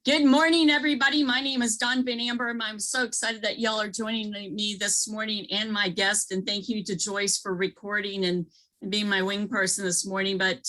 Good morning, everybody. My name is Dawn Vanamberg. I'm so excited that y'all are joining me this morning and my guest. And thank you to Joyce for recording and being my wing person this morning. But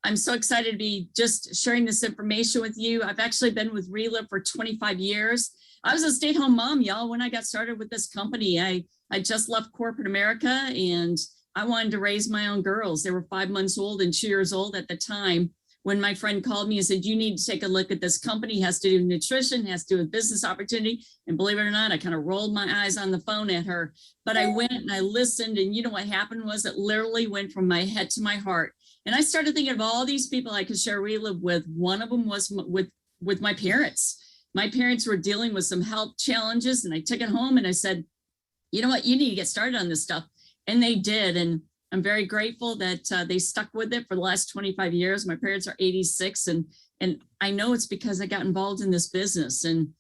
I'm so excited to be just sharing this information with you. I've actually been with Reliv for 25 years. I was a stay-at-home mom, y'all, when I got started with this company. I just left corporate America and I wanted to raise my own girls. They were 5 months old and 2 years old at the time. When my friend called me and said, you need to take a look at this company, has to do with nutrition, has to do with business opportunity. And believe it or not, I kind of rolled my eyes on the phone at her, but I went and I listened, and you know what happened was it literally went from my head to my heart. And I started thinking of all these people I could share Reliv with. One of them was with my parents. My parents were dealing with some health challenges, and I took it home and I said, you know what, you need to get started on this stuff. And they did. And I'm very grateful that they stuck with it for the last 25 years. My parents are 86, and I know it's because I got involved in this business. And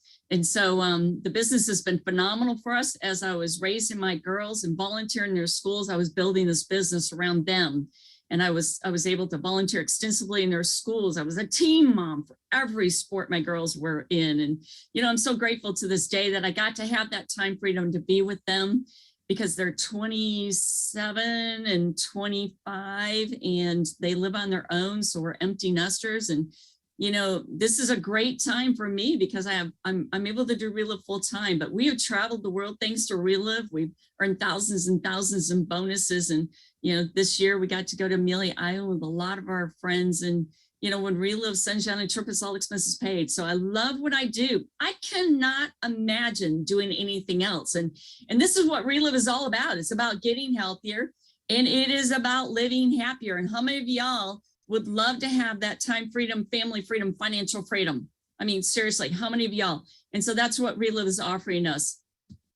so the business has been phenomenal for us. As I was raising my girls and volunteering in their schools, I was building this business around them. And I was able to volunteer extensively in their schools. I was a team mom for every sport my girls were in. And, you know, I'm so grateful to this day that I got to have that time freedom to be with them, because they're 27 and 25 and they live on their own. So we're empty nesters. And, you know, this is a great time for me because I'm able to do Reliv full time, but we have traveled the world thanks to Reliv. We've earned thousands and thousands in bonuses. And, you know, this year we got to go to Amelia Island with a lot of our friends. And, you know, when Reliv sends you on a trip, it's all expenses paid. So I love what I do. I cannot imagine doing anything else. And this is what Reliv is all about. It's about getting healthier, and it is about living happier. And how many of y'all would love to have that time freedom, family freedom, financial freedom? I mean, seriously, how many of y'all? And so that's what Reliv is offering us.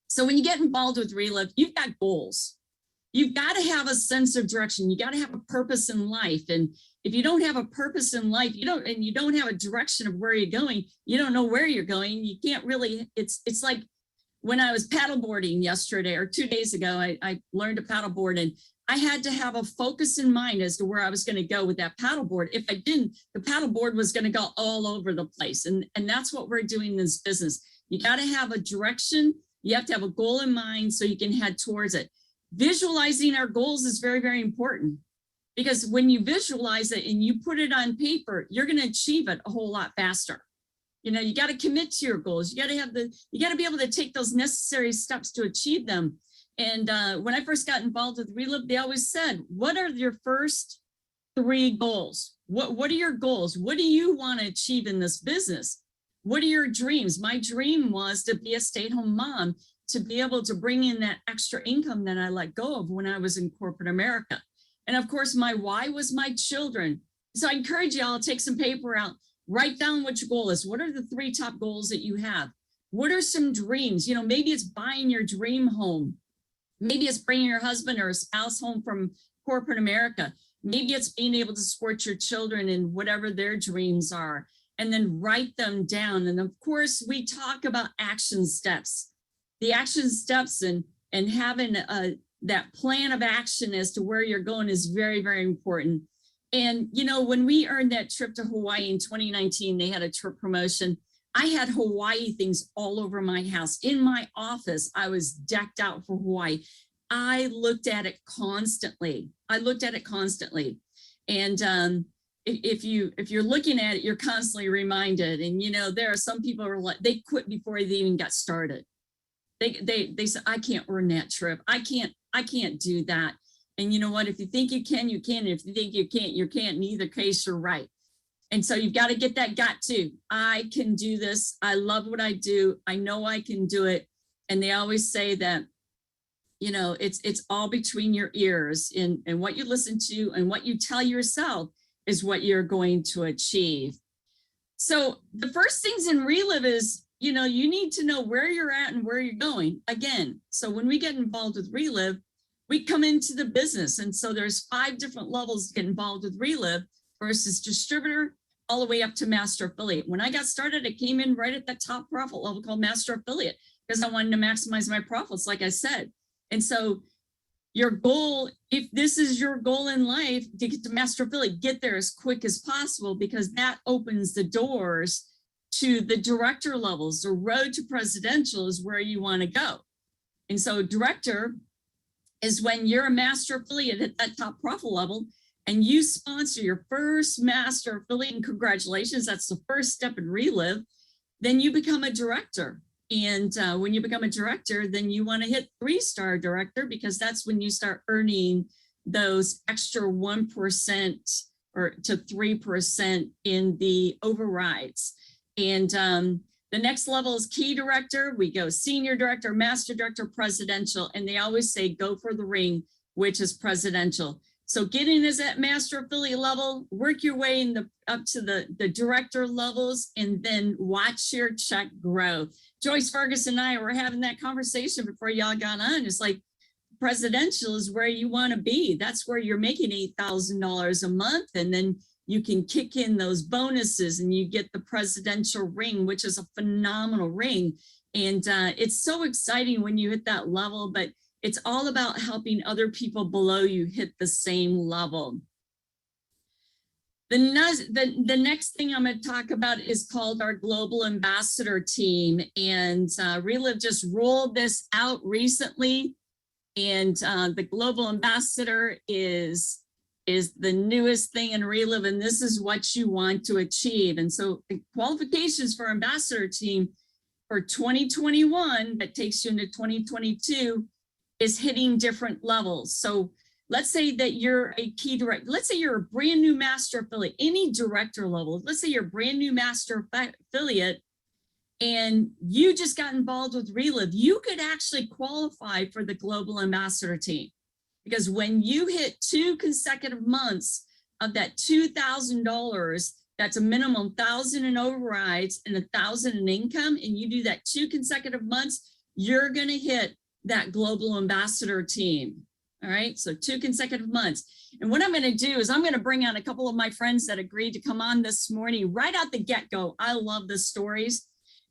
So when you get involved with Reliv, you've got goals. You've got to have a sense of direction. You got to have a purpose in life. And if you don't have a purpose in life, you don't have a direction of where you're going, you don't know where you're going. You can't really, it's like when I was paddleboarding yesterday or 2 days ago, I learned to paddleboard, and I had to have a focus in mind as to where I was going to go with that paddleboard. If I didn't, the paddleboard was going to go all over the place. And that's what we're doing in this business. You got to have a direction. You have to have a goal in mind so you can head towards it. Visualizing our goals is very, very important, because when you visualize it and you put it on paper, you're going to achieve it a whole lot faster. You know, you got to commit to your goals. You got to be able to take those necessary steps to achieve them. And when I first got involved with Reliv, they always said, what are your first 3 goals? What are your goals? What do you want to achieve in this business? What are your dreams? My dream was to be a stay-at-home mom, to be able to bring in that extra income that I let go of when I was in corporate America. And of course, my why was my children. So I encourage y'all to take some paper out, write down what your goal is. What are the 3 top goals that you have? What are some dreams? You know, maybe it's buying your dream home. Maybe it's bringing your husband or a spouse home from corporate America. Maybe it's being able to support your children in whatever their dreams are, and then write them down. And of course, we talk about action steps. The action steps and having that plan of action as to where you're going is very, very important. And, you know, when we earned that trip to Hawaii in 2019, they had a trip promotion. I had Hawaii things all over my house. In my office, I was decked out for Hawaii. I looked at it constantly. And if you're looking at it, you're constantly reminded. And, you know, there are some people who are like, they quit before they even got started. They said, I can't earn that trip. I can't do that. And you know what? If you think you can, you can. If you think you can't, you can't. In either case, you're right. And so you've got to get that gut too. I can do this. I love what I do. I know I can do it. And they always say that, you know, it's all between your ears, and what you listen to and what you tell yourself is what you're going to achieve. So the first things in Reliv is, you know, you need to know where you're at and where you're going. Again, so when we get involved with Reliv, we come into the business. And so there's 5 different levels to get involved with Reliv versus distributor, all the way up to master affiliate. When I got started, I came in right at the top profit level called master affiliate, because I wanted to maximize my profits, like I said. And so your goal, if this is your goal in life, to get to master affiliate, get there as quick as possible, because that opens the doors to the director levels. The road to presidential is where you want to go. And so director is when you're a master affiliate at that top profit level and you sponsor your first master affiliate, and congratulations, that's the first step in Reliv, then you become a director. And when you become a director, then you want to hit 3-star director, because that's when you start earning those extra 1% or to 3% in the overrides. And the next level is key director. We go senior director, master director, presidential, and they always say go for the ring, which is presidential. So getting is at master affiliate level, work your way in up to the director levels, and then watch your check grow. Joyce Ferguson and I were having that conversation before y'all got on. It's like presidential is where you want to be. That's where you're making $8,000 a month, and then you can kick in those bonuses and you get the presidential ring, which is a phenomenal ring. And it's so exciting when you hit that level, but it's all about helping other people below you hit the same level. The next thing I'm going to talk about is called our Global Ambassador Team. And Reliv just rolled this out recently. And the Global Ambassador is the newest thing in Reliv, and this is what you want to achieve. And so the qualifications for Ambassador Team for 2021, that takes you into 2022, is hitting different levels. So let's say that you're a key director. Let's say you're a brand new master affiliate, any director level. Let's say you're a brand new master affiliate and you just got involved with Reliv. You could actually qualify for the Global Ambassador Team, because when you hit 2 consecutive months of that $2,000, that's a minimum 1,000 in overrides and 1,000 in income, and you do that 2 consecutive months, you're going to hit that Global Ambassador Team. All right, so 2 consecutive months. And what I'm going to do is I'm going to bring on a couple of my friends that agreed to come on this morning right out the get-go. I love the stories.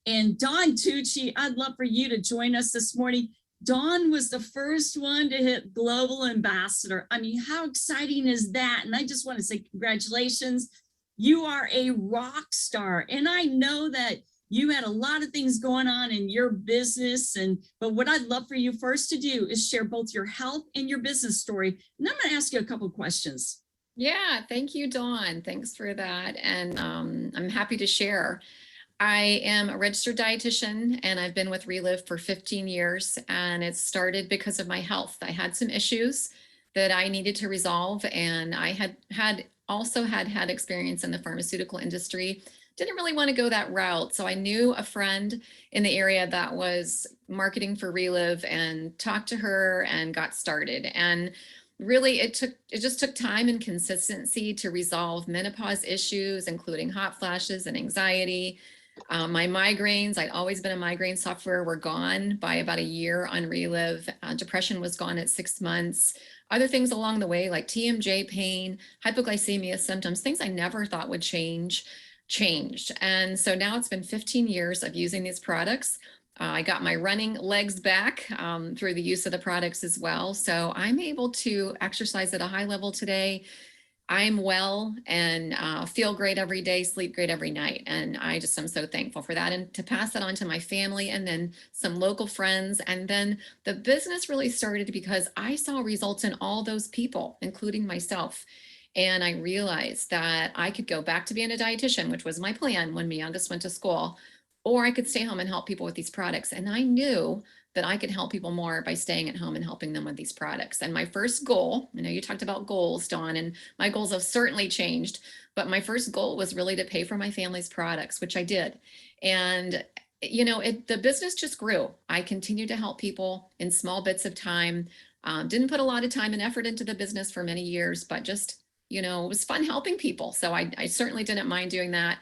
And Dawn Tucci, I'd love for you to join us this morning. Dawn was the first one to hit Global Ambassador. I mean, how exciting is that? And I just want to say congratulations. You are a rock star. And I know that you had a lot of things going on in your business, but what I'd love for you first to do is share both your health and your business story. And I'm going to ask you a couple of questions. Yeah, thank you, Dawn. Thanks for that. And I'm happy to share. I am a registered dietitian and I've been with Reliv for 15 years, and it started because of my health. I had some issues that I needed to resolve, and I had experience in the pharmaceutical industry. Didn't really want to go that route. So I knew a friend in the area that was marketing for Reliv and talked to her and got started. And really it just took time and consistency to resolve menopause issues, including hot flashes and anxiety. My migraines, I'd always been a migraine sufferer, were gone by about a year on Reliv. Depression was gone at 6 months. Other things along the way, like TMJ pain, hypoglycemia symptoms, things I never thought would change, changed. And so now it's been 15 years of using these products. I got my running legs back through the use of the products as well. So I'm able to exercise at a high level today. I'm well and feel great every day, sleep great every night. And I just am so thankful for that. And to pass that on to my family and then some local friends. And then the business really started because I saw results in all those people, including myself. And I realized that I could go back to being a dietitian, which was my plan when my youngest went to school, or I could stay home and help people with these products. And I knew that I could help people more by staying at home and helping them with these products. And my first goal, I know you talked about goals, Dawn, and my goals have certainly changed, but my first goal was really to pay for my family's products, which I did. And you know, the business just grew. I continued to help people in small bits of time. Didn't put a lot of time and effort into the business for many years, but just, you know, it was fun helping people. So I certainly didn't mind doing that.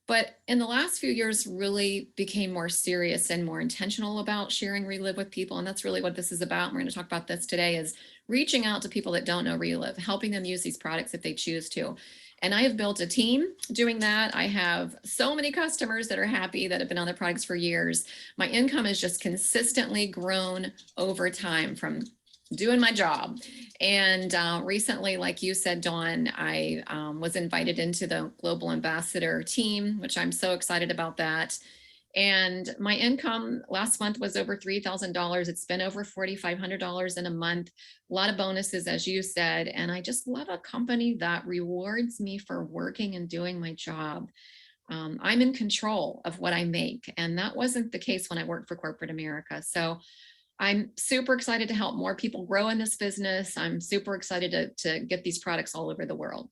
But in the last few years, really became more serious and more intentional about sharing Reliv with people. And that's really what this is about. We're going to talk about this today, is reaching out to people that don't know Reliv, helping them use these products if they choose to. And I have built a team doing that. I have so many customers that are happy, that have been on the products for years. My income has just consistently grown over time, from doing my job. And recently, like you said, Dawn, I was invited into the Global Ambassador team, which I'm so excited about that. And my income last month was over $3,000. It's been over $4,500 in a month. A lot of bonuses, as you said. And I just love a company that rewards me for working and doing my job. I'm in control of what I make. And that wasn't the case when I worked for corporate America. So I'm super excited to help more people grow in this business. I'm super excited to get these products all over the world.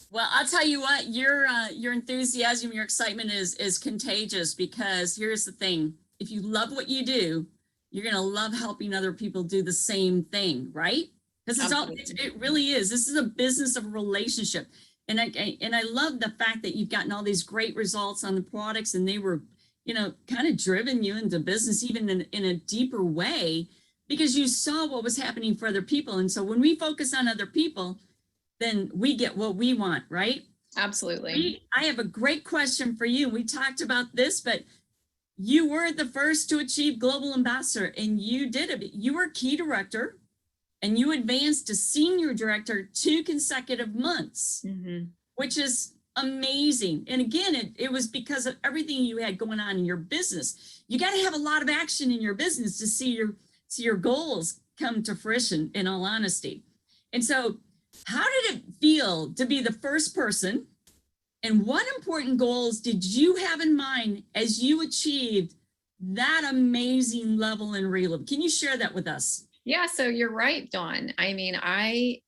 Well, I'll tell you what, your enthusiasm, your excitement is contagious, because here's the thing. If you love what you do, you're going to love helping other people do the same thing, right? Because it really is. This is a business of relationship. And I love the fact that you've gotten all these great results on the products, and they were, kind of driven you into business even in a deeper way, because you saw what was happening for other people. And so when we focus on other people, then we get what we want, right? Absolutely. I have a great question for you. We talked about this, but you were the first to achieve Global Ambassador, and you did it. You were key director, and you advanced to senior director 2 consecutive months, which is amazing. And again, it was because of everything you had going on in your business. You got to have a lot of action in your business to see your goals come to fruition, in all honesty. And so how did it feel to be the first person, and what important goals did you have in mind as you achieved that amazing level in Reliv? Can you share that with us? Yeah, so you're right, Dawn. I mean,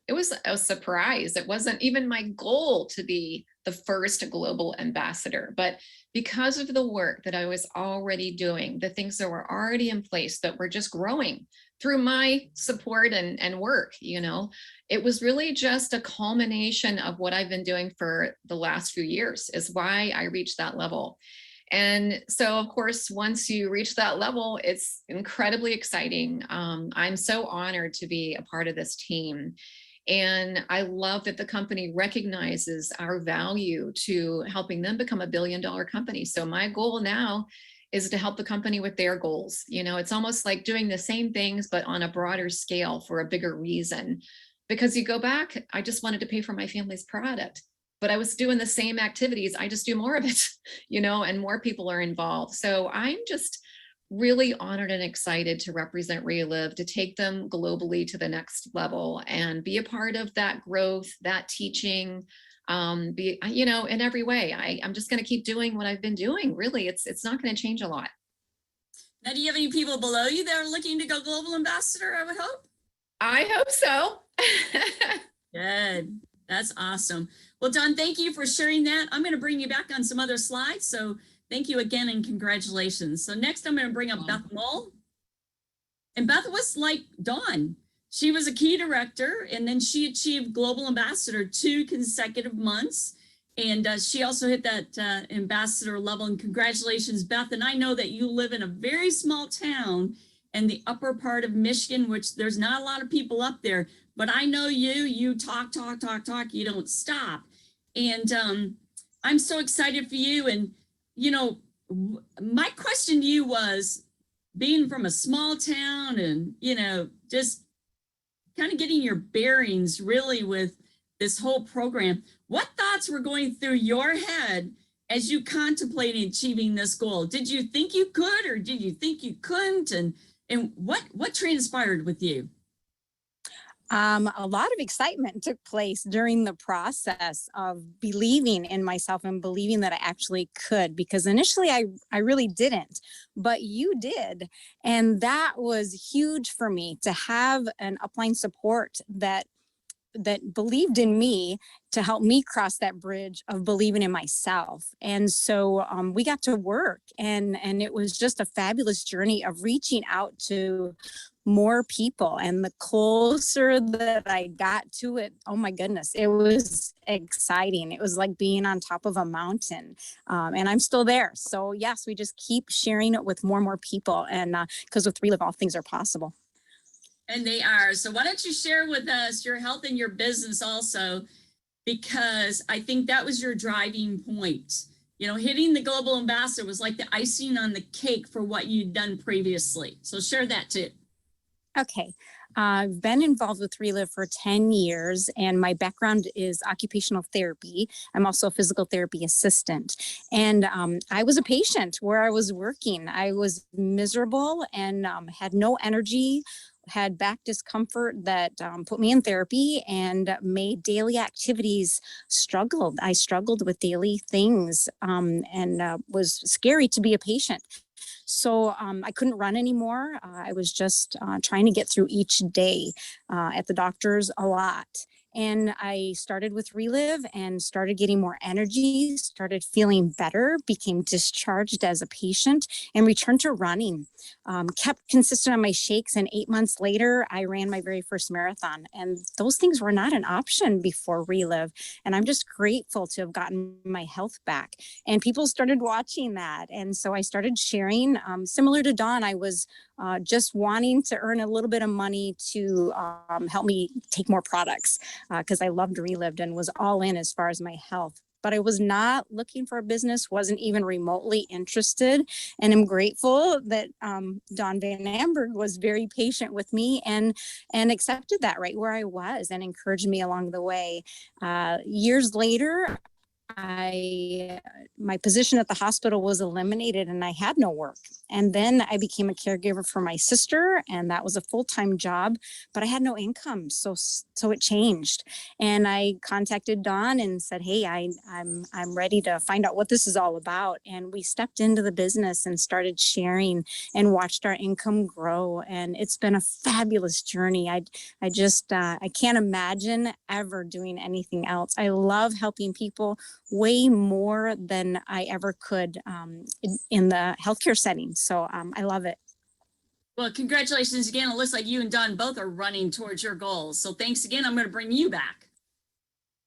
it was a surprise. It wasn't even my goal to be the first global ambassador, but because of the work that I was already doing, the things that were already in place that were just growing through my support and work, it was really just a culmination of what I've been doing for the last few years is why I reached that level. And so, of course, once you reach that level, it's incredibly exciting. I'm so honored to be a part of this team. And I love that the company recognizes our value to helping them become a billion-dollar company. So my goal now is to help the company with their goals. It's almost like doing the same things, but on a broader scale for a bigger reason. Because you go back, I just wanted to pay for my family's product, but I was doing the same activities. I just do more of it, and more people are involved. So I'm just really honored and excited to represent Reliv, to take them globally to the next level and be a part of that growth, that teaching, in every way. I'm just going to keep doing what I've been doing. Really, it's not going to change a lot. Now, do you have any people below you that are looking to go global ambassador, I would hope? I hope so. Good. That's awesome. Well, Dawn, thank you for sharing that. I'm going to bring you back on some other slides. So thank you again and congratulations. So next I'm going to bring up Beth Mull. And Beth was like Dawn. She was a key director, and then she achieved Global Ambassador 2 consecutive months. And she also hit that ambassador level. And congratulations, Beth. And I know that you live in a very small town in the upper part of Michigan, which there's not a lot of people up there. But I know you talk, you don't stop. And I'm so excited for you. And, my question to you was, being from a small town and, just kind of getting your bearings really with this whole program, what thoughts were going through your head as you contemplated achieving this goal? Did you think you could, or did you think you couldn't? And what transpired with you? A lot of excitement took place during the process of believing in myself and believing that I actually could, because initially I really didn't, but you did. And that was huge for me to have an upline support that believed in me to help me cross that bridge of believing in myself. And so we got to work, and it was just a fabulous journey of reaching out to more people. And the closer that I got to it, oh my goodness, it was exciting. It was like being on top of a mountain. And I'm still there. So yes, we just keep sharing it with more and more people. And because with Reliv, all things are possible. And they are. So why don't you share with us your health and your business also, because I think that was your driving point. Hitting the Global Ambassador was like the icing on the cake for what you'd done previously. So share that too. Okay. I've been involved with Reliv for 10 years, and my background is occupational therapy. I'm also a physical therapy assistant. And I was a patient where I was working. I was miserable and had no energy, had back discomfort that put me in therapy and made daily activities struggled. I struggled with daily things and was scary to be a patient. So I couldn't run anymore. I was just trying to get through each day at the doctor's a lot. And I started with Reliv and started getting more energy, started feeling better, became discharged as a patient, and returned to running. Kept consistent on my shakes, and 8 months later, I ran my very first marathon. And those things were not an option before Reliv. And I'm just grateful to have gotten my health back. And people started watching that. And so I started sharing. Similar to Dawn, I was just wanting to earn a little bit of money to help me take more products because I loved Reliv and was all in as far as my health. But I was not looking for a business, wasn't even remotely interested. And I'm grateful that Dawn Vanamberg was very patient with me and accepted that right where I was and encouraged me along the way. Years later, my position at the hospital was eliminated and I had no work. And then I became a caregiver for my sister, and that was a full-time job, but I had no income. So it changed. And I contacted Dawn and said, hey, I'm ready to find out what this is all about. And we stepped into the business and started sharing and watched our income grow. And it's been a fabulous journey. I can't imagine ever doing anything else. I love helping people way more than I ever could in the healthcare setting. So I love it. Well, congratulations again. It looks like you and Don both are running towards your goals. So thanks again. I'm going to bring you back.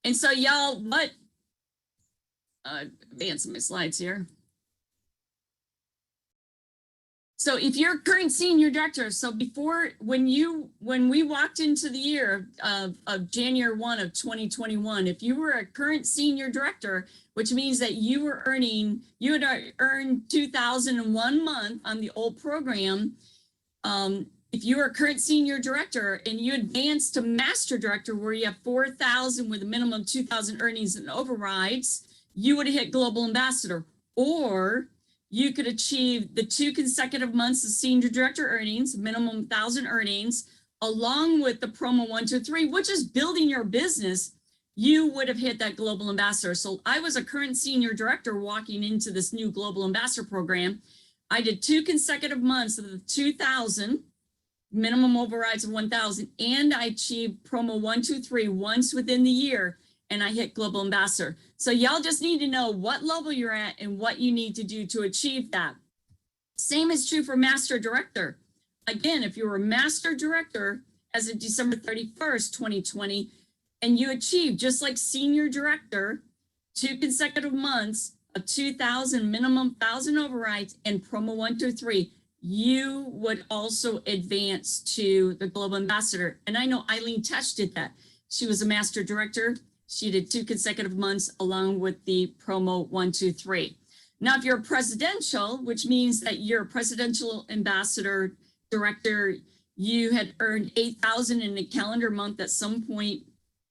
And so y'all, advancing my slides here. So if you're current senior director, so before, when we walked into the year of January 1 of 2021, if you were a current senior director, which means that you had earned $2,001 month on the old program. If you were a current senior director and you advanced to master director where you have 4,000 with a minimum of 2,000 earnings and overrides, you would have hit global ambassador. Or you could achieve the 2 consecutive months of senior director earnings, minimum 1,000 earnings, along with the promo 1, 2, 3, which is building your business. You would have hit that global ambassador. So I was a current senior director walking into this new global ambassador program. I did 2 consecutive months of the 2,000, minimum overrides of 1,000, and I achieved promo 1, 2, 3 once within the year, and I hit global ambassador. So y'all just need to know what level you're at and what you need to do to achieve that. Same is true for master director. Again, if you were a master director as of December 31st, 2020, and you achieved, just like senior director, 2 consecutive months of 2,000 minimum 1,000 overrides and promo 1, 2, 3, you would also advance to the global ambassador. And I know Eileen Tesh did that. She was a master director. She did 2 consecutive months along with the promo 1, 2, 3. Now, if you're a presidential, which means that you're a presidential ambassador director, you had earned 8,000 in a calendar month at some point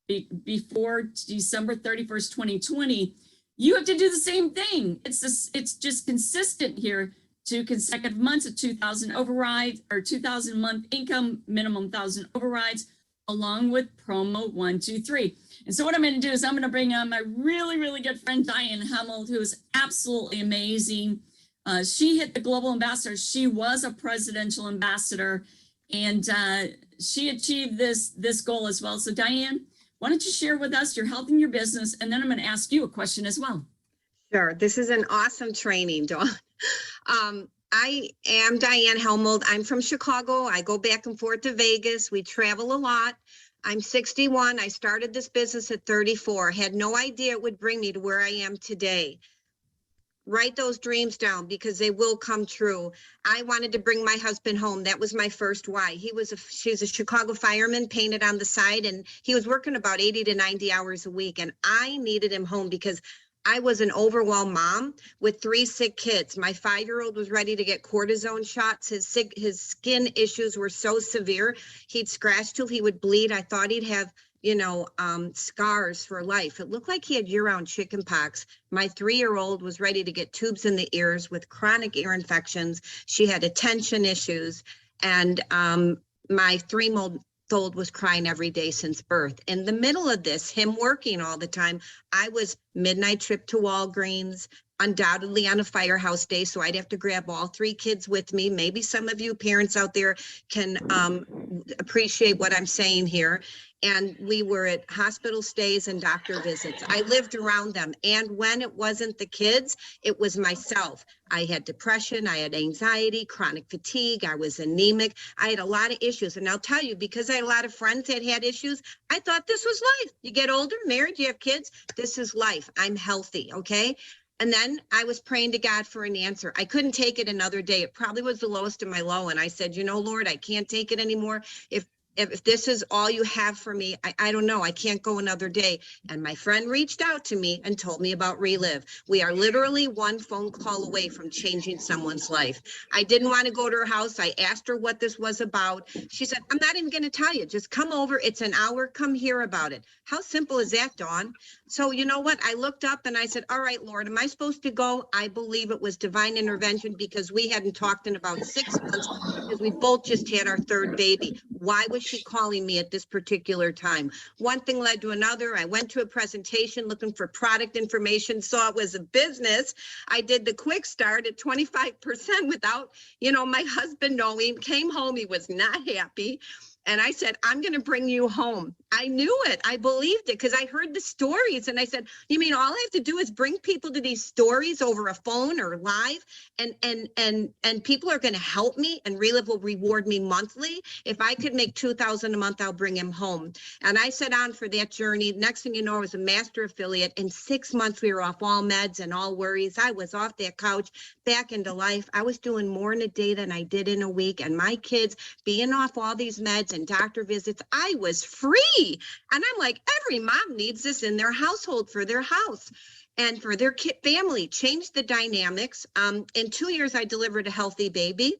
before December 31st, 2020, you have to do the same thing. It's just consistent here. 2 consecutive months of 2,000 overrides or 2,000 month income, minimum 1,000 overrides, along with promo 1, 2, 3. And so what I'm going to do is I'm going to bring on my really, really good friend, Diane Hummel, who is absolutely amazing. She hit the global ambassador. She was a presidential ambassador, and she achieved this goal as well. So Diane, why don't you share with us your health and your business, and then I'm going to ask you a question as well. Sure. This is an awesome training, Dawn. I am Diane Helmold. I'm from Chicago. I go back and forth to Vegas. We travel a lot. I'm 61. I started this business at 34. Had no idea it would bring me to where I am today. Write those dreams down because they will come true. I wanted to bring my husband home. That was my first why. She was a Chicago fireman, painted on the side, and he was working about 80 to 90 hours a week. And I needed him home because I was an overwhelmed mom with 3 sick kids. My 5-year-old was ready to get cortisone shots. His skin issues were so severe. He'd scratch till he would bleed. I thought he'd have, scars for life. It looked like he had year-round chicken pox. My 3-year-old was ready to get tubes in the ears with chronic ear infections. She had attention issues. And my 3-month-old was crying every day since birth. In the middle of this, him working all the time, I was midnight trip to Walgreens, undoubtedly on a firehouse day. So I'd have to grab all 3 kids with me. Maybe some of you parents out there can appreciate what I'm saying here. And we were at hospital stays and doctor visits. I lived around them. And when it wasn't the kids, it was myself. I had depression, I had anxiety, chronic fatigue, I was anemic. I had a lot of issues. And I'll tell you, because I had a lot of friends that had issues, I thought this was life. You get older, married, you have kids, this is life. I'm healthy, okay? And then I was praying to God for an answer. I couldn't take it another day. It probably was the lowest of my low. And I said, Lord, I can't take it anymore. If this is all you have for me, I don't know. I can't go another day. And my friend reached out to me and told me about Reliv. We are literally 1 phone call away from changing someone's life. I didn't want to go to her house. I asked her what this was about. She said, I'm not even going to tell you. Just come over. It's an hour. Come hear about it. How simple is that, Dawn? So you know what? I looked up and I said, all right, Lord, am I supposed to go? I believe it was divine intervention because we hadn't talked in about 6 months because we both just had our 3rd baby. Why was she calling me at this particular time? One thing led to another. I went to a presentation looking for product information, saw it was a business. I did the quick start at 25% without, my husband knowing, came home. He was not happy. And I said, I'm going to bring you home. I knew it. I believed it because I heard the stories. And I said, you mean all I have to do is bring people to these stories over a phone or live and people are going to help me and Reliv will reward me monthly. If I could make $2,000 a month, I'll bring him home. And I set on for that journey. Next thing you know, I was a master affiliate. In 6 months, we were off all meds and all worries. I was off that couch back into life. I was doing more in a day than I did in a week. And my kids being off all these meds and doctor visits, I was free. And I'm like, every mom needs this in their household for their house and for their kid family. Change the dynamics. In 2 years, I delivered a healthy baby.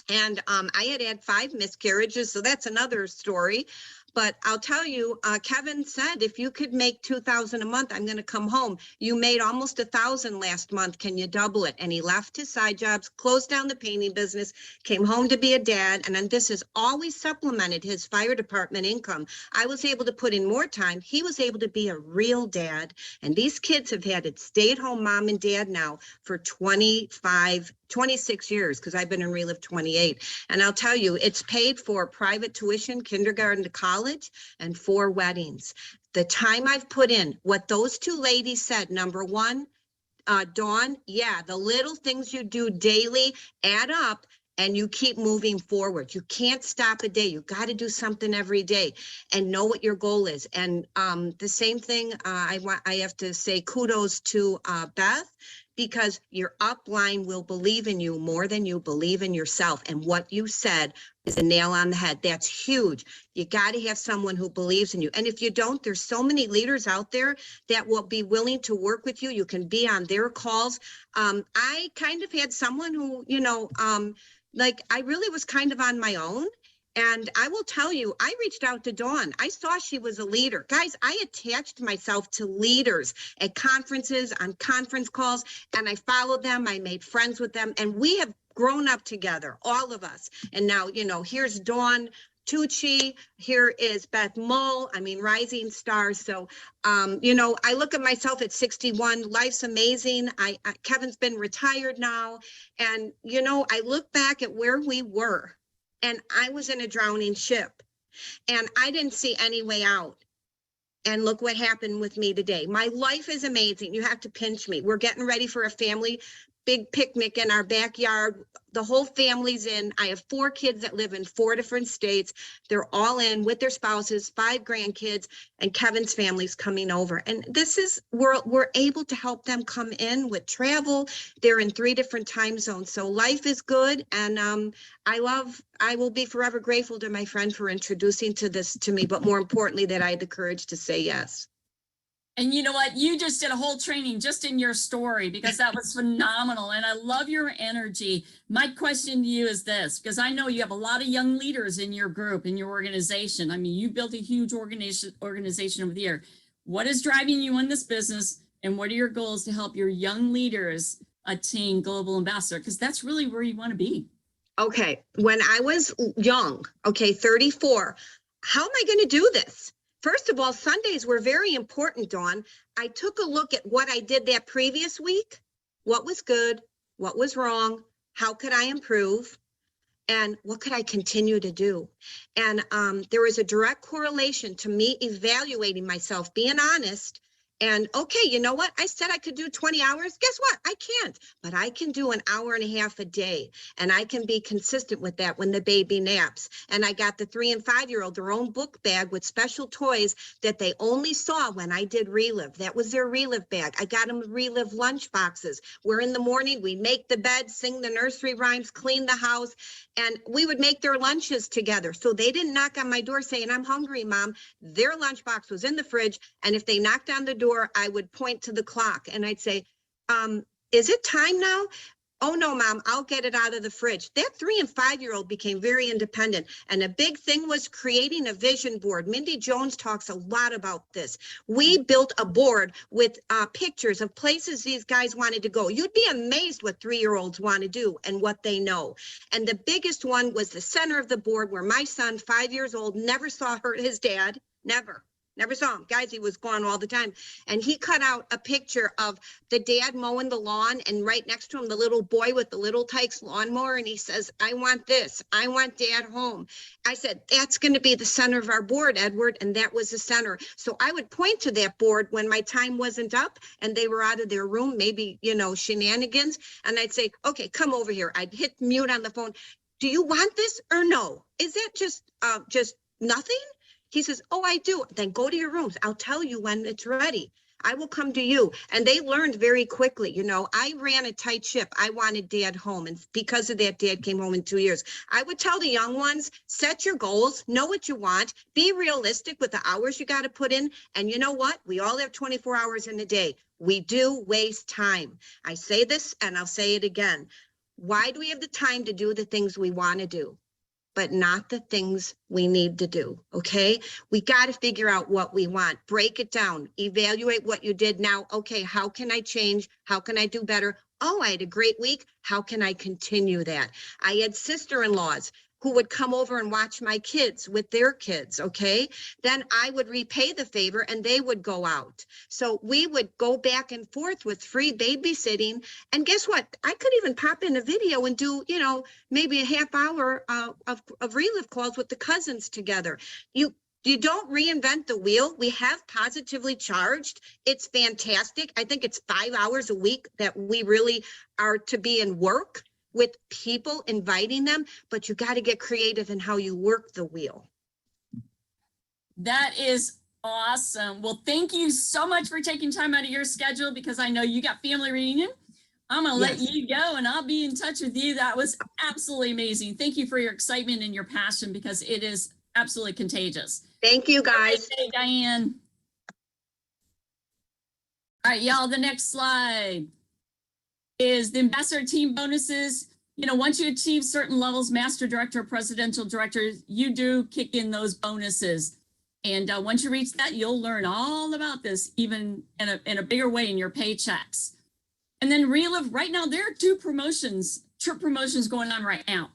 And I had 5 miscarriages. So that's another story. But I'll tell you, Kevin said, if you could make $2,000 a month, I'm going to come home. You made almost $1,000 last month. Can you double it? And he left his side jobs, closed down the painting business, came home to be a dad. And then this has always supplemented his fire department income. I was able to put in more time. He was able to be a real dad. And these kids have had a stay-at-home mom and dad now for 26 years, because I've been in Reliv 28. And I'll tell you, it's paid for private tuition, kindergarten to college, and 4 weddings. The time I've put in, what those 2 ladies said, number 1, Dawn, yeah, the little things you do daily add up and you keep moving forward. You can't stop a day. You got to do something every day and know what your goal is. And the same thing, I have to say kudos to Beth, because your upline will believe in you more than you believe in yourself. And what you said is a nail on the head. That's huge. You got to have someone who believes in you. And if you don't, there's so many leaders out there that will be willing to work with you. You can be on their calls. I kind of had someone who, I really was kind of on my own. And I will tell you, I reached out to Dawn. I saw she was a leader. Guys, I attached myself to leaders at conferences, on conference calls, and I followed them. I made friends with them, and we have grown up together, all of us. And now, here's Dawn Tucci, here is Beth Mull, rising stars. So, I look at myself at 61, life's amazing. Kevin's been retired now. And, I look back at where we were. And I was in a drowning ship and I didn't see any way out. And look what happened with me today. My life is amazing. You have to pinch me. We're getting ready for a family big picnic in our backyard. The whole family's in. I have 4 kids that live in 4 different states. They're all in with their spouses, 5 grandkids, and Kevin's family's coming over. And this is, we're able to help them come in with travel. They're in 3 different time zones. So life is good. And I will be forever grateful to my friend for introducing this to me, but more importantly, that I had the courage to say yes. And you know what? You just did a whole training just in your story because that was phenomenal. And I love your energy. My question to you is this, because I know you have a lot of young leaders in your group, in your organization. I mean, you built a huge organization over the year. What is driving you in this business? And what are your goals to help your young leaders attain global ambassador? Because that's really where you want to be. Okay, when I was young, okay, 34, how am I going to do this? First of all, Sundays were very important, Dawn. I took a look at what I did that previous week, what was good, what was wrong, how could I improve, and what could I continue to do? And there was a direct correlation to me evaluating myself, being honest. And okay, you know what? I said I could do 20 hours. Guess what? I can't, but I can do an hour and a half a day. And I can be consistent with that when the baby naps. And I got the 3 and 5-year-old their own book bag with special toys that they only saw when I did Reliv. That was their Reliv bag. I got them Reliv lunch boxes where in the morning we make the bed, sing the nursery rhymes, clean the house, and we would make their lunches together. So they didn't knock on my door saying, I'm hungry, Mom. Their lunchbox was in the fridge. And if they knocked on the door, I would point to the clock and I'd say, is it time now? Oh no, Mom, I'll get it out of the fridge. That 3 and 5-year-old became very independent. And a big thing was creating a vision board. Mindy Jones talks a lot about this. We built a board with pictures of places these guys wanted to go. You'd be amazed what 3-year-olds want to do and what they know. And the biggest one was the center of the board where my son, 5 years old, never saw his dad, Never saw him. Guys, he was gone all the time. And he cut out a picture of the dad mowing the lawn and right next to him, the little boy with the Little Tykes lawnmower. And he says, I want this. I want dad home. I said, that's going to be the center of our board, Edward. And that was the center. So I would point to that board when my time wasn't up and they were out of their room, maybe, shenanigans. And I'd say, okay, come over here. I'd hit mute on the phone. Do you want this or no? Is that just nothing? He says, oh, I do. Then go to your rooms. I'll tell you when it's ready. I will come to you. And they learned very quickly. I ran a tight ship. I wanted dad home. And because of that, dad came home in 2 years. I would tell the young ones, set your goals, know what you want, be realistic with the hours you got to put in. And you know what? We all have 24 hours in a day. We do waste time. I say this and I'll say it again. Why do we have the time to do the things we want to do, but not the things we need to do, okay? We got to figure out what we want, break it down, evaluate what you did now. Okay, how can I change? How can I do better? Oh, I had a great week. How can I continue that? I had sister-in-laws who would come over and watch my kids with their kids, okay? Then I would repay the favor and they would go out. So we would go back and forth with free babysitting. And guess what? I could even pop in a video and do, maybe a half hour of Reliv calls with the cousins together. You don't reinvent the wheel. We have Positively Charged. It's fantastic. I think it's 5 hours a week that we really are to be in work with people, inviting them, but you got to get creative in how you work the wheel. That is awesome. Well, thank you so much for taking time out of your schedule because I know you got family reunion. I'm going to let you go and I'll be in touch with you. That was absolutely amazing. Thank you for your excitement and your passion because it is absolutely contagious. Thank you, guys. Hey, Diane. All right, y'all, the next slide is the ambassador team bonuses. Once you achieve certain levels, master director, presidential director, you do kick in those bonuses. And once you reach that, you'll learn all about this, even in a bigger way in your paychecks. And then Reliv, right now, there are 2 trip promotions going on right now.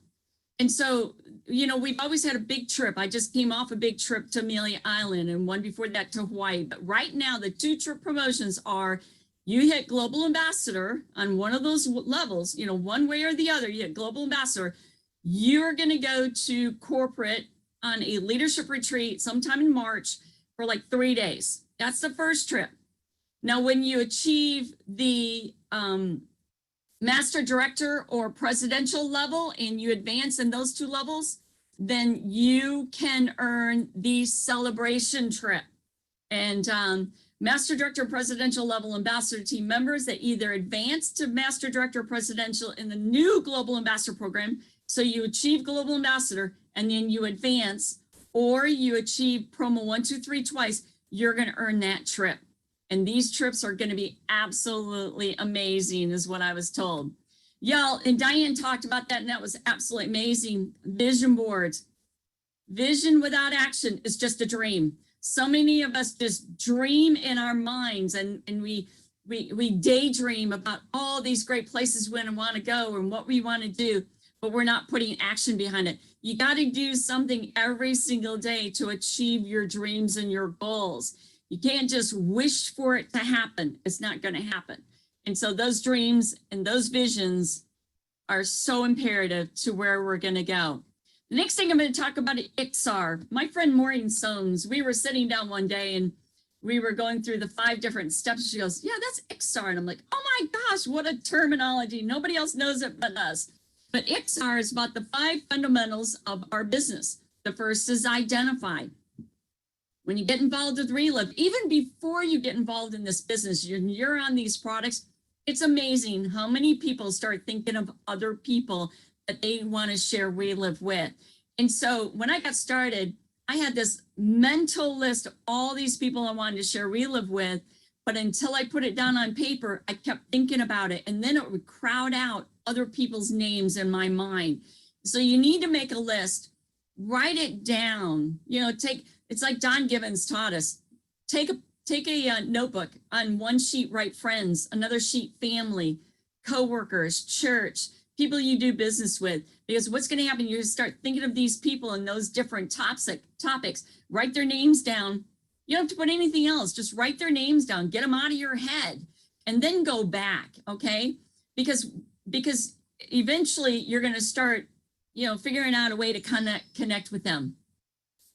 And so, we've always had a big trip. I just came off a big trip to Amelia Island and one before that to Hawaii. But right now, the 2 trip promotions are you hit global ambassador on one of those levels, one way or the other, you hit global ambassador, you're going to go to corporate on a leadership retreat sometime in March for like 3 days. That's the first trip. Now, when you achieve the master director or presidential level and you advance in those 2 levels, then you can earn the celebration trip. And master director, presidential level ambassador team members that either advance to master director presidential in the new global ambassador program. So you achieve global ambassador and then you advance, or you achieve promo 1, 2, 3 twice, you're going to earn that trip. And these trips are going to be absolutely amazing is what I was told. Y'all, and Diane talked about that, and that was absolutely amazing. Vision boards. Vision without action is just a dream. So many of us just dream in our minds, and we daydream about all these great places we want to go and what we want to do, but we're not putting action behind it. You got to do something every single day to achieve your dreams and your goals. You can't just wish for it to happen. It's not going to happen. And so those dreams and those visions are so imperative to where we're going to go. The next thing I'm going to talk about is IXR. My friend Maureen Soames, we were sitting down one day and we were going through the 5 different steps. She goes, yeah, that's IXR. And I'm like, oh my gosh, what a terminology. Nobody else knows it but us. But IXR is about the 5 fundamentals of our business. The first is identify. When you get involved with Reliv, even before you get involved in this business, you're on these products, it's amazing how many people start thinking of other people that they want to share Reliv with. And so when I got started, I had this mental list of all these people I wanted to share Reliv with, but until I put it down on paper, I kept thinking about it, and then it would crowd out other people's names in my mind. So you need to make a list, write it down, it's like Don Gibbons taught us, take a notebook, on one sheet, write friends, another sheet, family, coworkers, church, people you do business with, because what's going to happen, you start thinking of these people and those different topics, write their names down. You don't have to put anything else, just write their names down, get them out of your head, and then go back, okay? Because eventually you're going to start, figuring out a way to connect with them.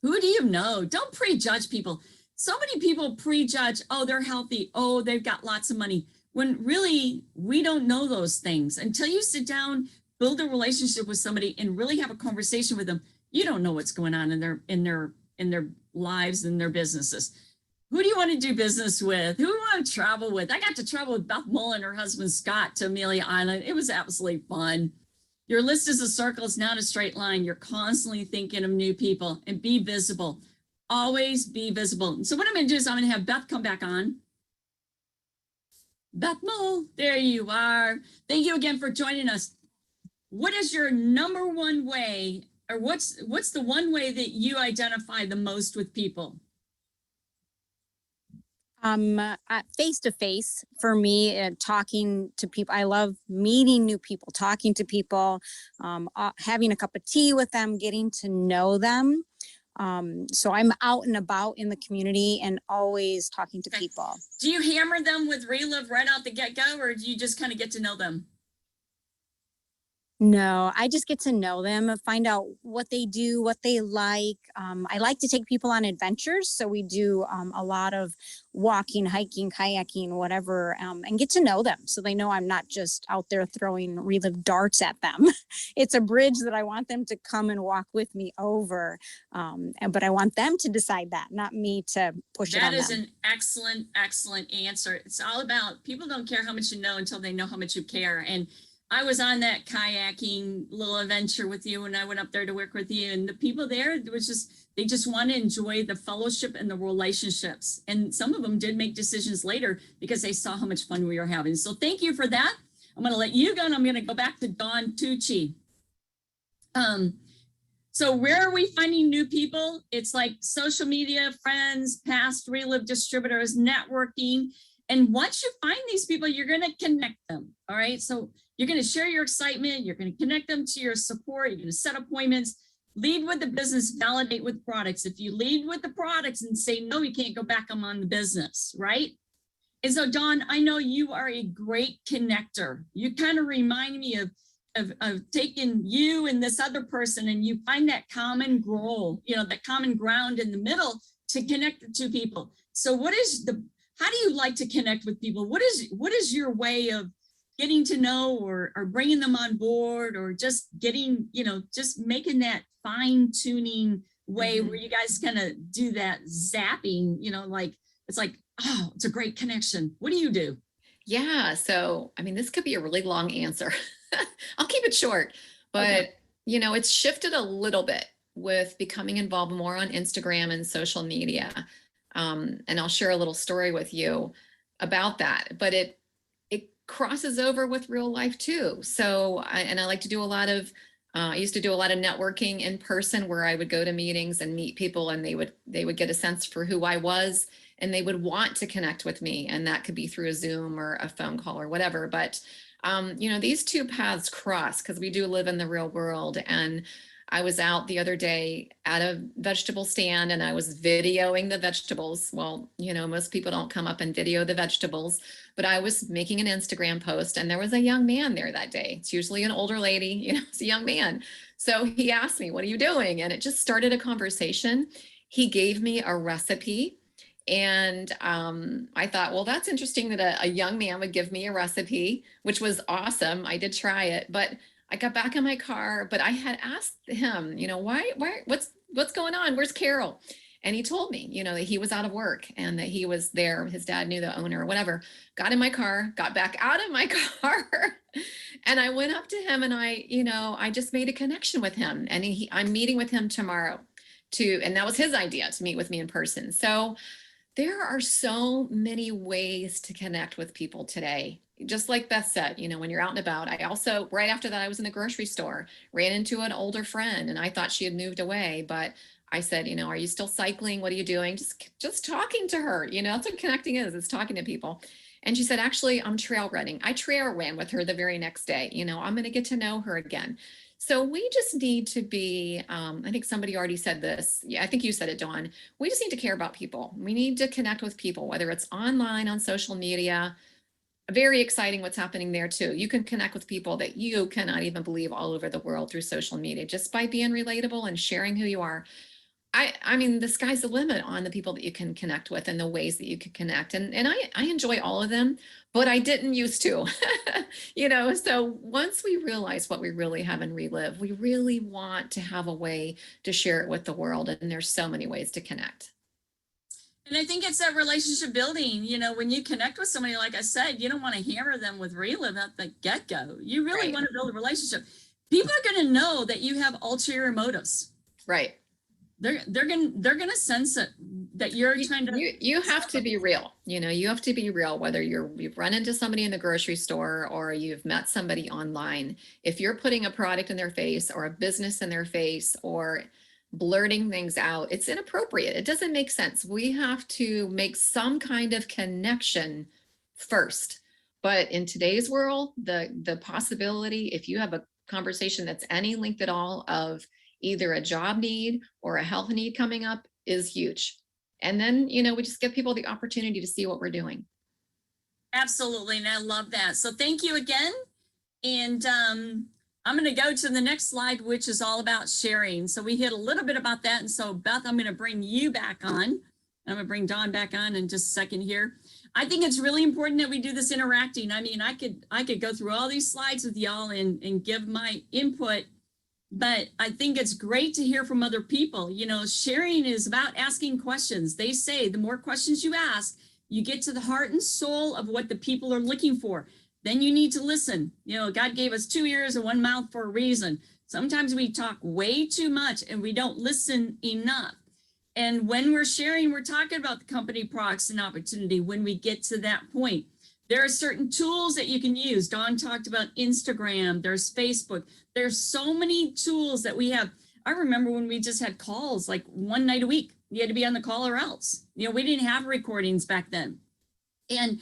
Who do you know? Don't prejudge people. So many people prejudge, oh, they're healthy, oh, they've got lots of money, when really we don't know those things. Until you sit down, build a relationship with somebody and really have a conversation with them, you don't know what's going on in their lives and their businesses. Who do you want to do business with? Who do you want to travel with? I got to travel with Beth Mull and her husband Scott to Amelia Island. It was absolutely fun. Your list is a circle. It's not a straight line. You're constantly thinking of new people, and be visible. Always be visible. And so what I'm going to do is I'm going to have Beth come back on. Beth Mull, there you are. Thank you again for joining us. What is your number one way, or what's the one way that you identify the most with people? Face to face for me, talking to people. I love meeting new people, talking to people, having a cup of tea with them, getting to know them. So I'm out and about in the community and always talking to people. Do you hammer them with Reliv right out the get-go, or do you just kind of get to know them? No, I just get to know them, find out what they do, what they like. I like to take people on adventures. So we do a lot of walking, hiking, kayaking, whatever, and get to know them. So they know I'm not just out there throwing Reliv darts at them. It's a bridge that I want them to come and walk with me over. But I want them to decide that, not me to push it on them. That is an excellent, excellent answer. It's all about, people don't care how much you know until they know how much you care. And I was on that kayaking little adventure with you when I went up there to work with you, and the people there, they just want to enjoy the fellowship and the relationships. And some of them did make decisions later because they saw how much fun we were having. So thank you for that. I'm going to let you go, and I'm going to go back to Dawn Tucci. So where are we finding new people? It's like social media, friends, past Reliv distributors, networking. And once you find these people, you're going to connect them. All right. So you're going to share your excitement. You're going to connect them to your support. You're going to set appointments, lead with the business, validate with products. If you lead with the products and say, no, you can't go back, I'm on the business, right? And so Dawn, I know you are a great connector. You kind of remind me of taking you and this other person, and you find that common goal, that common ground in the middle to connect the two people. So how do you like to connect with people? What is your way of getting to know or bringing them on board, or just getting, just making that fine tuning way where you guys kind of do that zapping, it's like, oh, it's a great connection. What do you do? Yeah. So, this could be a really long answer. I'll keep it short, but Okay. It's shifted a little bit with becoming involved more on Instagram and social media. And I'll share a little story with you about that, but it crosses over with real life too. So, I like to do a lot of, I used to do a lot of networking in person where I would go to meetings and meet people, and they would get a sense for who I was, and they would want to connect with me. And that could be through a Zoom or a phone call or whatever. But, these two paths cross because we do live in the real world. And I was out the other day at a vegetable stand and I was videoing the vegetables. Well, most people don't come up and video the vegetables, but I was making an Instagram post and there was a young man there that day. It's usually an older lady, it's a young man. So he asked me, "What are you doing?" And it just started a conversation. He gave me a recipe. And I thought, well, that's interesting that a young man would give me a recipe, which was awesome. I did try it, but I got back in my car, but I had asked him, why, what's going on? Where's Carol? And he told me, that he was out of work and that he was there. His dad knew the owner or whatever. Got in my car, got back out of my car. And I went up to him and I just made a connection with him. And I'm meeting with him tomorrow and that was his idea, to meet with me in person. So there are so many ways to connect with people today. Just like Beth said, when you're out and about. I also, right after that, I was in the grocery store, ran into an older friend and I thought she had moved away, but I said, are you still cycling? What are you doing? Just talking to her, that's what connecting is talking to people. And she said, actually, I'm trail running. I trail ran with her the very next day. I'm going to get to know her again. So we just need to be, I think somebody already said this. Yeah, I think you said it, Dawn. We just need to care about people. We need to connect with people, whether it's online, on social media. Very exciting what's happening there too. You can connect with people that you cannot even believe all over the world through social media, just by being relatable and sharing who you are. I mean, the sky's the limit on the people that you can connect with and the ways that you can connect. And I enjoy all of them, but I didn't used to, so once we realize what we really have in Reliv, we really want to have a way to share it with the world. And there's so many ways to connect. And I think it's that relationship building, when you connect with somebody, like I said, you don't want to hammer them with Reliv at the get-go. You really want to build a relationship. People are going to know that you have ulterior motives. Right. They're gonna sense it, that you're trying to. You have to be real. You have to be real, whether you've run into somebody in the grocery store or you've met somebody online. If you're putting a product in their face or a business in their face or blurting things out, it's inappropriate. It doesn't make sense. We have to make some kind of connection first. But in today's world, the possibility, if you have a conversation that's any length at all of either a job need or a health need coming up, is huge. And then, we just give people the opportunity to see what we're doing. Absolutely. And I love that. So thank you again. And I'm going to go to the next slide, which is all about sharing. So we hit a little bit about that. And so Beth, I'm going to bring you back on. I'm going to bring Dawn back on in just a second here. I think it's really important that we do this interacting. I mean, I could go through all these slides with y'all and give my input, but I think it's great to hear from other people. Sharing is about asking questions. They say the more questions you ask, you get to the heart and soul of what the people are looking for. Then you need to listen. God gave us 2 ears and 1 mouth for a reason. Sometimes we talk way too much and we don't listen enough. And when we're sharing, we're talking about the company, products, and opportunity. When we get to that point, there are certain tools that you can use. Dawn talked about Instagram. There's Facebook. There's so many tools that we have. I remember when we just had calls like one night a week. You had to be on the call or else. We didn't have recordings back then. And,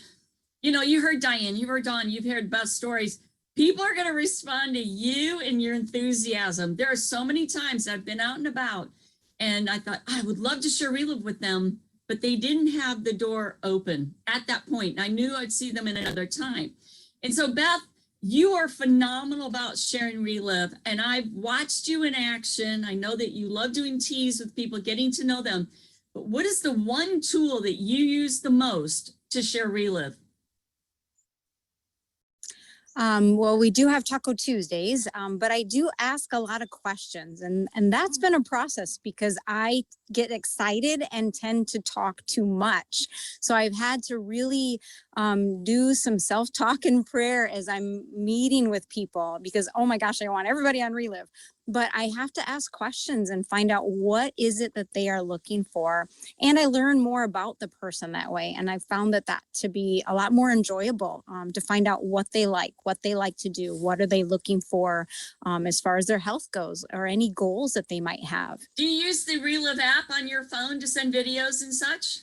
you heard Diane, you heard Dawn, you've heard Beth's stories. People are going to respond to you and your enthusiasm. There are so many times I've been out and about and I thought, I would love to share Reliv with them, but they didn't have the door open at that point. I knew I'd see them in another time. And so Beth, you are phenomenal about sharing Reliv, and I've watched you in action. I know that you love doing teas with people, getting to know them, but what is the one tool that you use the most to share Reliv? Well, we do have Taco Tuesdays, but I do ask a lot of questions, and that's been a process because I get excited and tend to talk too much. So I've had to really do some self-talk and prayer as I'm meeting with people because, oh my gosh, I want everybody on Reliv. but I have to ask questions and find out what is it that they are looking for. And I learn more about the person that way. And I found that to be a lot more enjoyable, to find out what they like to do, what are they looking for, as far as their health goes, or any goals that they might have. Do you use the Reliv app on your phone to send videos and such?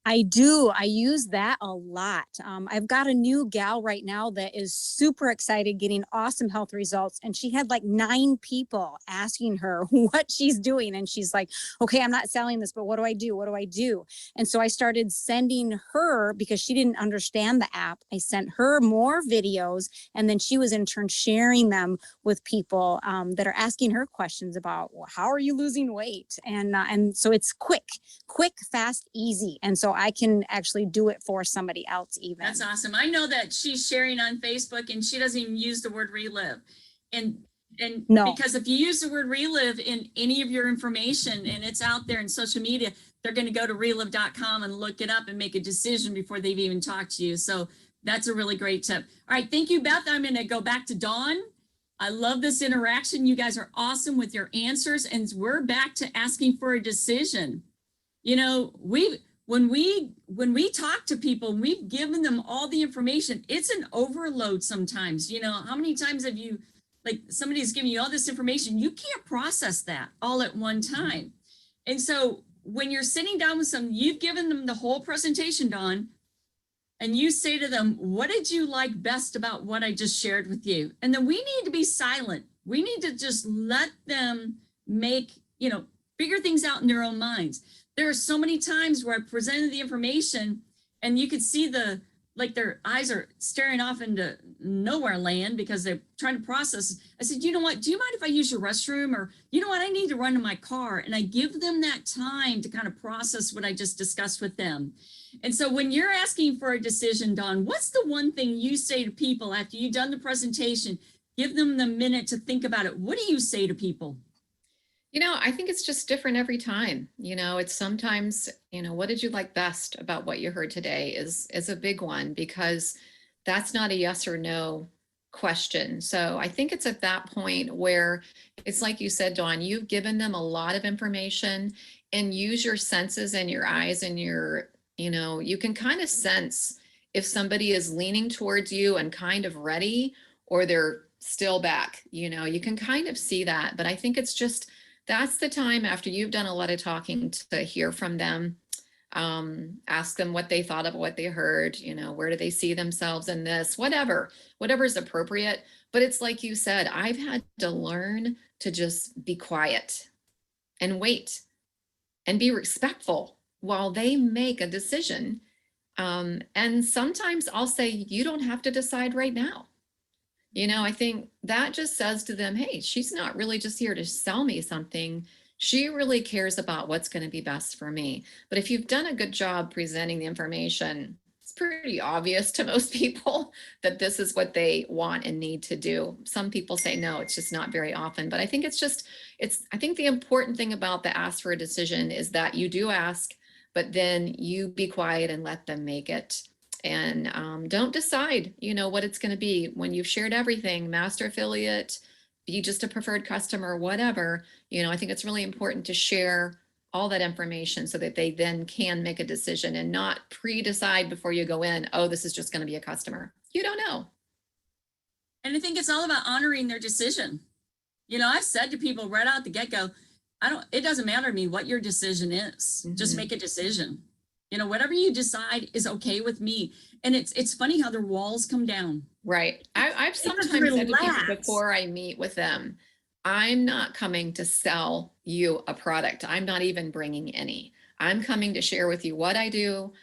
I do. I use that a lot. I've got a new gal right now that is super excited, getting awesome health results. And she had like 9 people asking her what she's doing. And she's like, okay, I'm not selling this, but what do I do? What do I do? And so I started sending her, because she didn't understand the app, I sent her more videos. And then she was in turn sharing them with people that are asking her questions about, well, how are you losing weight? And so it's quick, fast, easy. And so I can actually do it for somebody else even. That's awesome. I know that she's sharing on Facebook and she doesn't even use the word relive. And No. Because if you use the word relive in any of your information and it's out there in social media, they're going to go to reliv.com and look it up and make a decision before they've even talked to you. So that's a really great tip. All right. Thank you, Beth. I'm going to go back to Dawn. I love this interaction. You guys are awesome with your answers. And we're back to asking for a decision. You know, when we talk to people, we've given them all the information. It's an overload sometimes. You know, how many times have you, like, somebody's giving you all this information, you can't process that all at one time. And so when you're sitting down with someone, you've given them the whole presentation, Dawn, and you say to them, what did you like best about what I just shared with you? And then we need to be silent. We need to just let them make, you know, figure things out in their own minds. There are so many times where I presented the information and you could see their eyes are staring off into nowhere land because they're trying to process. I said, you know what, do you mind if I use your restroom? Or, you know what, I need to run to my car. And I give them that time to kind of process what I just discussed with them. And so when you're asking for a decision, Dawn, what's the one thing you say to people after you've done the presentation? Give them the minute to think about it. What do you say to people? You know, I think it's just different every time. You know, it's sometimes, you know, what did you like best about what you heard today is a big one, because that's not a yes or no question. So I think it's at that point where it's like you said, Dawn, you've given them a lot of information, and use your senses and your eyes and your, you know, you can kind of sense if somebody is leaning towards you and kind of ready, or they're still back. You know, you can kind of see that. But I think it's just, that's the time after you've done a lot of talking to hear from them. Ask them what they thought of what they heard, you know, where do they see themselves in this, whatever is appropriate. But it's like you said, I've had to learn to just be quiet and wait and be respectful while they make a decision. And sometimes I'll say, you don't have to decide right now. You know, I think that just says to them, hey, she's not really just here to sell me something. She really cares about what's going to be best for me. But if you've done a good job presenting the information, it's pretty obvious to most people that this is what they want and need to do. Some people say no, it's just not very often. But I think I think the important thing about the ask for a decision is that you do ask, but then you be quiet and let them make it. And don't decide, you know, what it's going to be when you've shared everything, master affiliate, be just a preferred customer, whatever. You know, I think it's really important to share all that information so that they then can make a decision and not pre-decide before you go in, oh, this is just going to be a customer. You don't know. And I think it's all about honoring their decision. You know, I've said to people right out the get-go, it doesn't matter to me what your decision is. Just make a decision. You know, whatever you decide is okay with me. And it's funny how their walls come down. Right. I've sometimes said to people before I meet with them, I'm not coming to sell you a product. I'm not even bringing any. I'm coming to share with you what I do.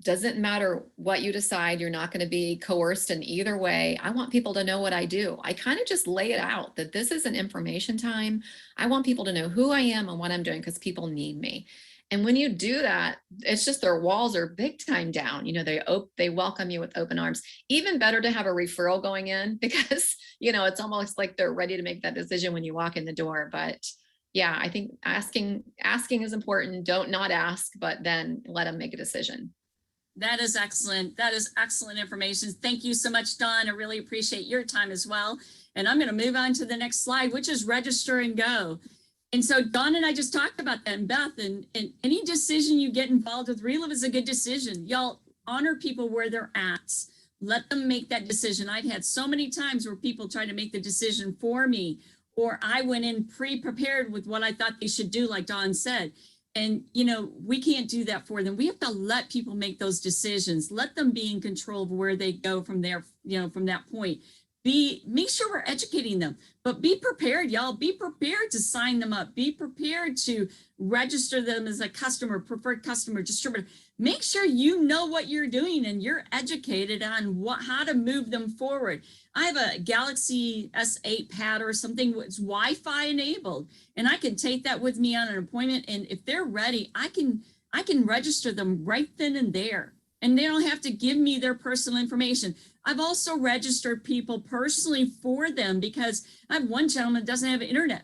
Doesn't matter what you decide. You're not going to be coerced in either way. I want people to know what I do. I kind of just lay it out that this is an information time. I want people to know who I am and what I'm doing because people need me. And when you do that, it's just their walls are big time down. You know, they welcome you with open arms. Even better to have a referral going in because, you know, it's almost like they're ready to make that decision when you walk in the door. But yeah, I think asking is important. Don't not ask, but then let them make a decision. That is excellent. That is excellent information. Thank you so much, Dawn. I really appreciate your time as well. And I'm going to move on to the next slide, which is register and go. And so Dawn and I just talked about that, and Beth, and any decision you get involved with Reliv is a good decision. Y'all honor people where they're at. Let them make that decision. I've had so many times where people try to make the decision for me, or I went in pre-prepared with what I thought they should do, like Dawn said. And, you know, we can't do that for them. We have to let people make those decisions. Let them be in control of where they go from there, you know, from that point. Make sure we're educating them, but be prepared, y'all. Be prepared to sign them up. Be prepared to register them as a customer, preferred customer, distributor. Make sure you know what you're doing and you're educated on how to move them forward. I have a Galaxy S8 pad or something that's Wi-Fi enabled, and I can take that with me on an appointment. And if they're ready, I can register them right then and there, and they don't have to give me their personal information. I've also registered people personally for them because I have one gentleman that doesn't have internet.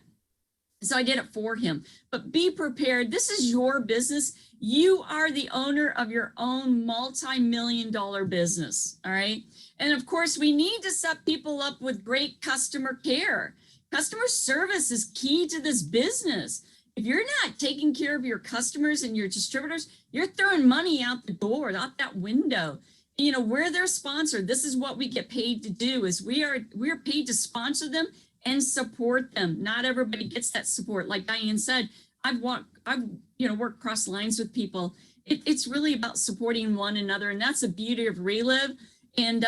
So I did it for him. But be prepared. This is your business. You are the owner of your own multi-million-dollar business. All right. And of course, we need to set people up with great customer care. Customer service is key to this business. If you're not taking care of your customers and your distributors, you're throwing money out the door, out that window. You know, we're their sponsor. This is what we get paid to do, is we're paid to sponsor them and support them. Not everybody gets that support. Like Diane said, I've worked cross lines with people. It's really about supporting one another. And that's the beauty of Reliv. And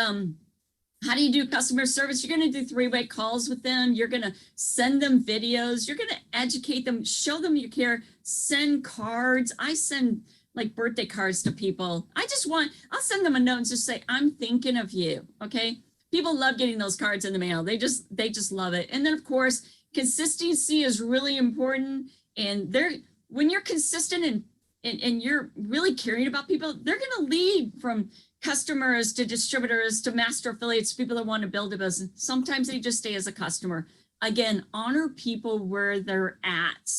how do you do customer service? You're going to do 3-way calls with them. You're going to send them videos. You're going to educate them, show them your care, send cards. I send like birthday cards to people. I'll send them a note and just say, I'm thinking of you. Okay. People love getting those cards in the mail. They just love it. And then of course, consistency is really important. And when you're consistent and you're really caring about people, they're going to lead from customers to distributors to master affiliates, people that want to build a business. Sometimes they just stay as a customer. Again, honor people where they're at.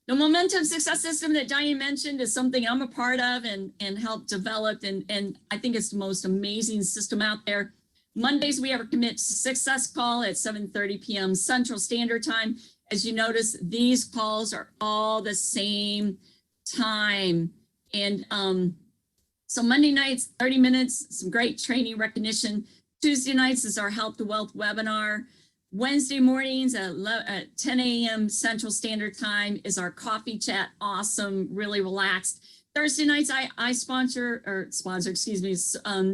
The Momentum Success System that Diane mentioned is something I'm a part of and helped develop. And I think it's the most amazing system out there. Mondays, we have a Commit Success call at 7:30 p.m. Central Standard Time. As you notice, these calls are all the same time. And so Monday nights, 30 minutes, some great training recognition. Tuesday nights is our Health to Wealth webinar. Wednesday mornings at 10 a.m. Central Standard Time is our coffee chat. Awesome, really relaxed. Thursday nights, I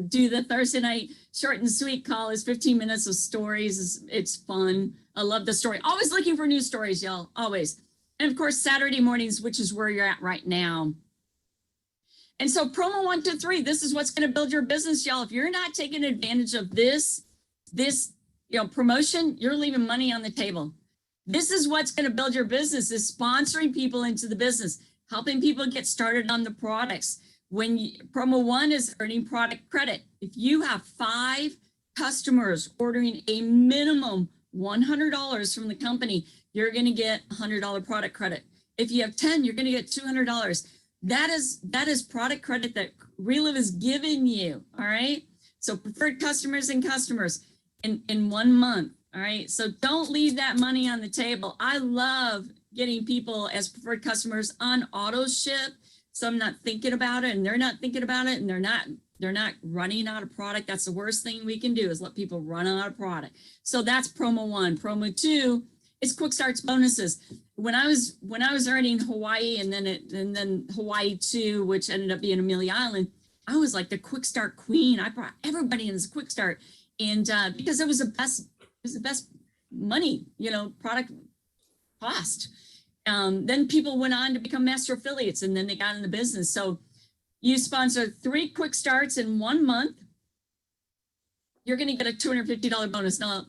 do the Thursday night short and sweet call. Is 15 minutes of stories. It's fun. I love the story. Always looking for new stories, y'all, always. And of course, Saturday mornings, which is where you're at right now. And so promo 1, 2, 3, this is what's going to build your business, y'all. If you're not taking advantage of this promotion, you're leaving money on the table. This is what's going to build your business, is sponsoring people into the business, helping people get started on the products. Promo 1 is earning product credit. If you have 5 customers ordering a minimum $100 from the company, you're going to get $100 product credit. If you have 10, you're going to get $200. That is product credit that Reliv is giving you. All right. So preferred customers and customers in 1 month. All right. So don't leave that money on the table. I love getting people as preferred customers on auto ship. So I'm not thinking about it and they're not thinking about it and they're not running out of product. That's the worst thing we can do, is let people run out of product. So that's promo 1. Promo 2 is quick starts bonuses. When I was earning Hawaii and then Hawaii 2, which ended up being Amelia Island, I was like the quick start queen. I brought everybody in as a quick start. And because it was the best money, product cost. Then people went on to become master affiliates and then they got in the business. So you sponsor 3 quick starts in 1 month, you're going to get a $250 bonus. Now,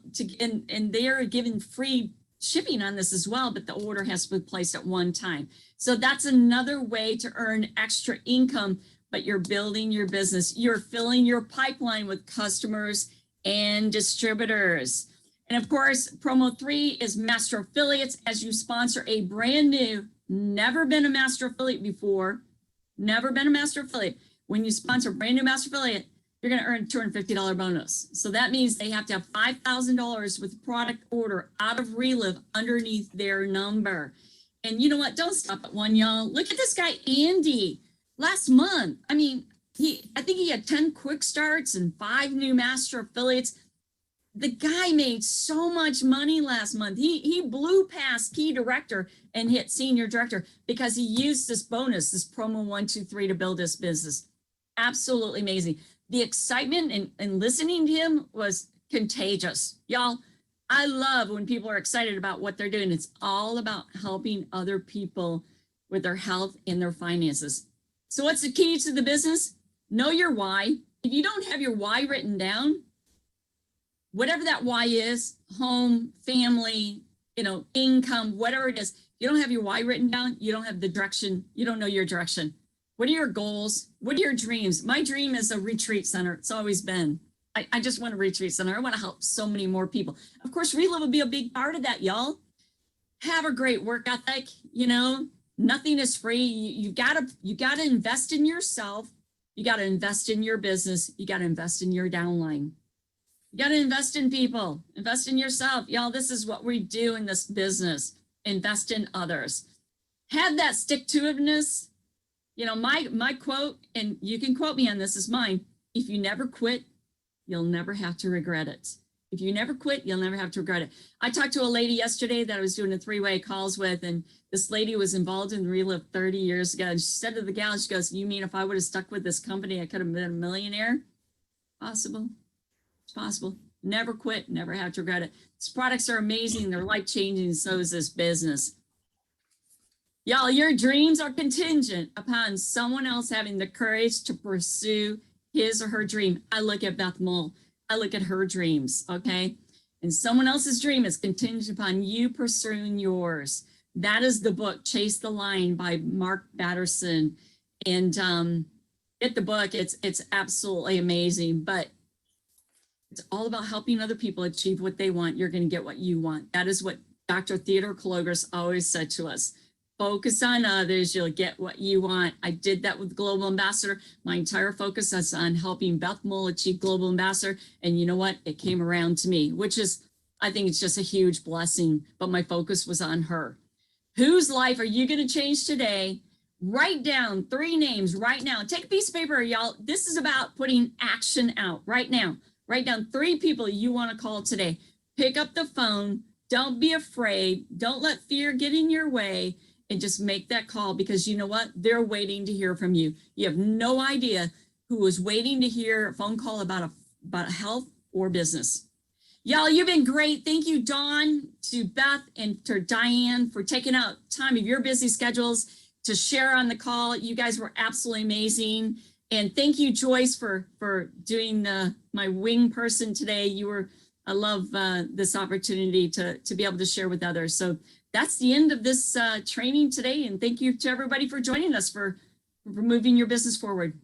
and they are giving free shipping on this as well, but the order has to be placed at one time. So that's another way to earn extra income, but you're building your business. You're filling your pipeline with customers and distributors. And of course, promo 3 is master affiliates. As you sponsor a brand new, never been a master affiliate before, never been a master affiliate. when you sponsor a brand new master affiliate, you're going to earn a $250 bonus. So that means they have to have $5,000 with product order out of Reliv underneath their number. And you know what? Don't stop at one, y'all. Look at this guy, Andy, last month. I mean, I think he had 10 quick starts and 5 new master affiliates. The guy made so much money last month. He blew past key director and hit senior director because he used this bonus, this promo 123 to build his business. Absolutely amazing. The excitement and listening to him was contagious. Y'all, I love when people are excited about what they're doing. It's all about helping other people with their health and their finances. So what's the key to the business? Know your why. If you don't have your why written down, whatever that why is, home, family, income, whatever it is, you don't have your why written down, you don't have the direction, you don't know your direction. What are your goals? What are your dreams? My dream is a retreat center. It's always been. I just want a retreat center. I want to help so many more people. Of course, Reliv will be a big part of that, y'all. Have a great work ethic. Nothing is free. You gotta invest in yourself. You gotta invest in your business. You gotta invest in your downline. You gotta invest in people. Invest in yourself, y'all. This is what we do in this business. Invest in others. Have that stick-to-itiveness. My quote, and you can quote me on this, is mine. If you never quit, you'll never have to regret it. If you never quit, you'll never have to regret it. I talked to a lady yesterday that I was doing a 3-way calls with, and this lady was involved in Reliv 30 years ago. And she said to the gal, she goes, you mean if I would have stuck with this company, I could have been a millionaire? Possible. It's possible. Never quit, never have to regret it. These products are amazing. They're life-changing. So is this business. Y'all, your dreams are contingent upon someone else having the courage to pursue his or her dream. I look at Beth Mull. I look at her dreams, okay? And someone else's dream is contingent upon you pursuing yours. That is the book, Chase the Line by Mark Batterson. And get the book. It's absolutely amazing. But it's all about helping other people achieve what they want. You're going to get what you want. That is what Dr. Theodore Kalogris always said to us. Focus on others, you'll get what you want. I did that with Global Ambassador. My entire focus is on helping Beth Mull achieve Global Ambassador. And you know what? It came around to me, which is, I think it's just a huge blessing, but my focus was on her. Whose life are you going to change today? Write down 3 names right now. Take a piece of paper, y'all. This is about putting action out right now. Write down 3 people you want to call today. Pick up the phone. Don't be afraid. Don't let fear get in your way. And just make that call, because you know what? They're waiting to hear from you. You have no idea who is waiting to hear a phone call about health or business. Y'all, you've been great. Thank you, Dawn, to Beth, and to Diane for taking out time of your busy schedules to share on the call. You guys were absolutely amazing. And thank you, Joyce, for doing my wing person today. I love this opportunity to be able to share with others. So that's the end of this training today. And thank you to everybody for joining us for moving your business forward.